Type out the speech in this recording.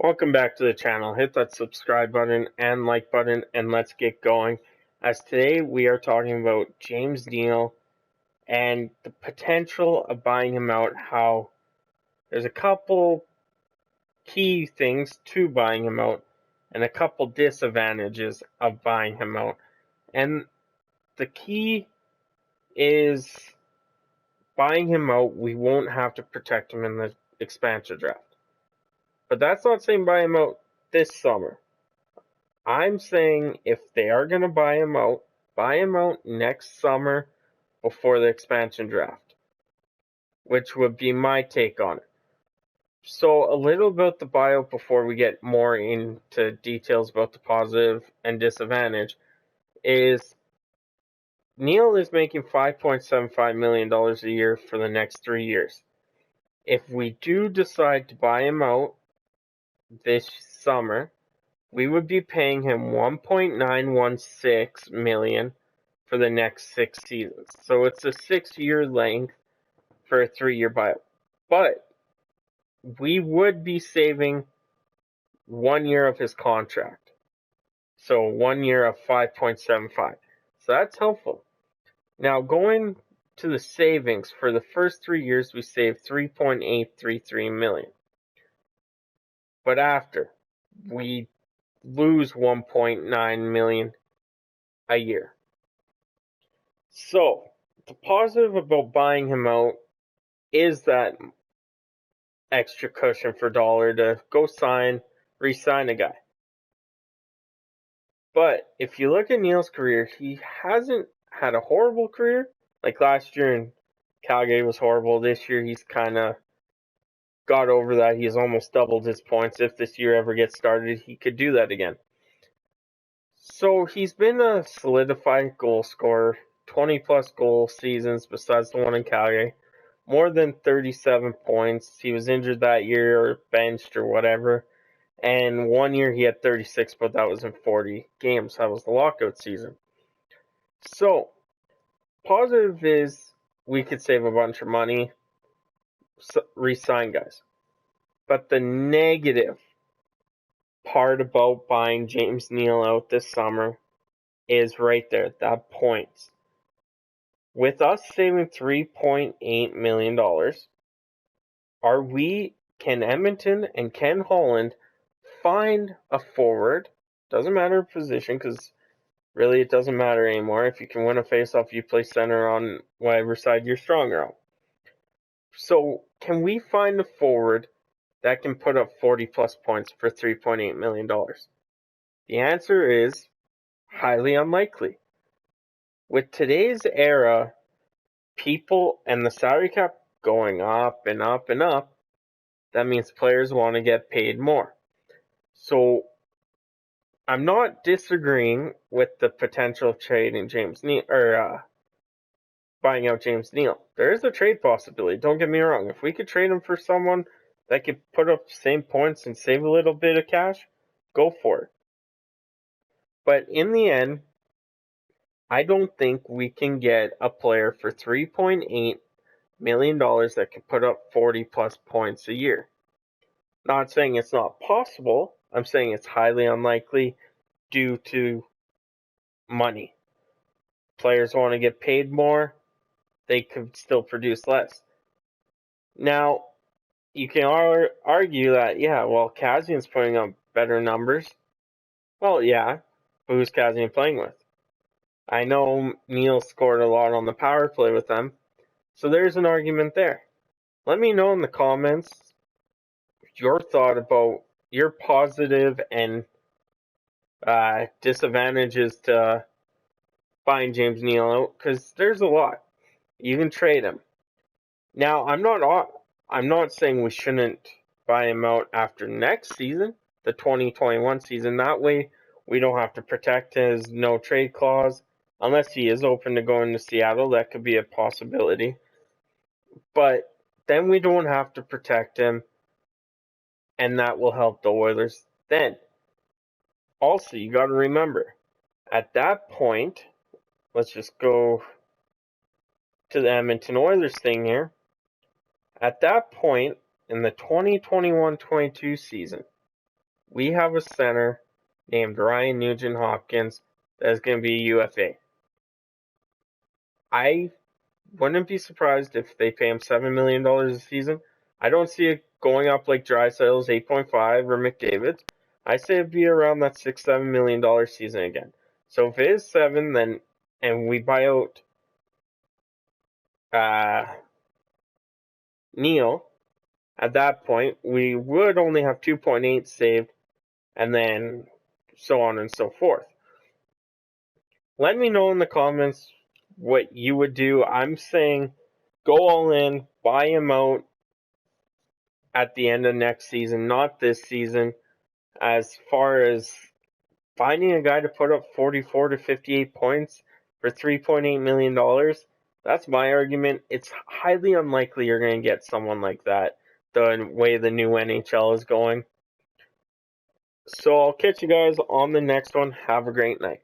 Welcome back to the channel. Hit that subscribe button and like button and let's get going. As today we are talking about James Neal and the potential of buying him out, how there's a couple key things to buying him out and a couple disadvantages of buying him out. And the key is buying him out, we won't have to protect him in the expansion draft. But that's not saying buy him out this summer. I'm saying if they are going to buy him out next summer before the expansion draft, which would be my take on it. So a little about the buyout before we get more into details about the positive and disadvantage is Neal is making $5.75 million a year for the next 3 years. If we do decide to buy him out this summer, we would be paying him $1.916 million for the next 6 seasons. So it's a 6-year length for a 3-year buyout. But we would be saving 1 year of his contract. So 1 year of 5.75. So that's helpful. Now going to the savings, for the first 3 years we saved $3.833 million. But after, we lose $1.9 million a year. So, the positive about buying him out is that extra cushion for dollar to go re-sign a guy. But if you look at Neal's career, he hasn't had a horrible career. Like last year in Calgary was horrible. This year he's kind of got over that. He's almost doubled his points. If this year ever gets started, he could do that again. So he's been a solidified goal scorer, 20-plus goal seasons besides the one in Calgary, more than 37 points. He was injured that year or benched or whatever, and 1 year he had 36, but that was in 40 games. That was the lockout season. So, positive is we could save a bunch of money, re-sign guys. But the negative part about buying James Neal out this summer is right there, that points. With us saving $3.8 million, can Edmonton and Ken Holland find a forward? Doesn't matter position, because really it doesn't matter anymore. If you can win a faceoff, you play center on whatever side you're stronger on. So can we find a forward that can put up 40-plus points for $3.8 million? The answer is highly unlikely. With today's era, people and the salary cap going up and up and up, that means players want to get paid more. So I'm not disagreeing with the potential of trading James Neal or buying out James Neal. There is a trade possibility. Don't get me wrong. If we could trade him for someone that could put up the same points and save a little bit of cash, go for it. But in the end, I don't think we can get a player for $3.8 million that can put up 40-plus points a year. Not saying it's not possible. I'm saying it's highly unlikely due to money. Players want to get paid more. They could still produce less. Now, you can argue that, yeah, well, Kazian's putting up better numbers. Well, yeah, but who's Kazian playing with? I know Neal scored a lot on the power play with them, so there's an argument there. Let me know in the comments your thought about your positive and disadvantages to buying James Neal out, because there's a lot. You can trade him. Now, I'm not saying we shouldn't buy him out after next season, the 2021 season. That way, we don't have to protect his no trade clause. Unless he is open to going to Seattle, that could be a possibility. But then we don't have to protect him, and that will help the Oilers then. Also, you got to remember, at that point, let's just go to the Edmonton Oilers thing here. At that point, in the 2021-22 season, we have a center named Ryan Nugent-Hopkins that is going to be a UFA. I wouldn't be surprised if they pay him $7 million a season. I don't see it going up like Draisaitl's 8.5 or McDavid's. I say it'd be around that $6-7 million season again. So if it is 7, then and we buy out Neal, at that point we would only have 2.8 saved, and then so on and so forth. Let me know in the comments what you would do. I'm saying go all in, buy him out at the end of next season, not this season. As far as finding a guy to put up 44 to 58 points for $3.8 million, that's my argument. It's highly unlikely you're going to get someone like that the way the new NHL is going. So I'll catch you guys on the next one. Have a great night.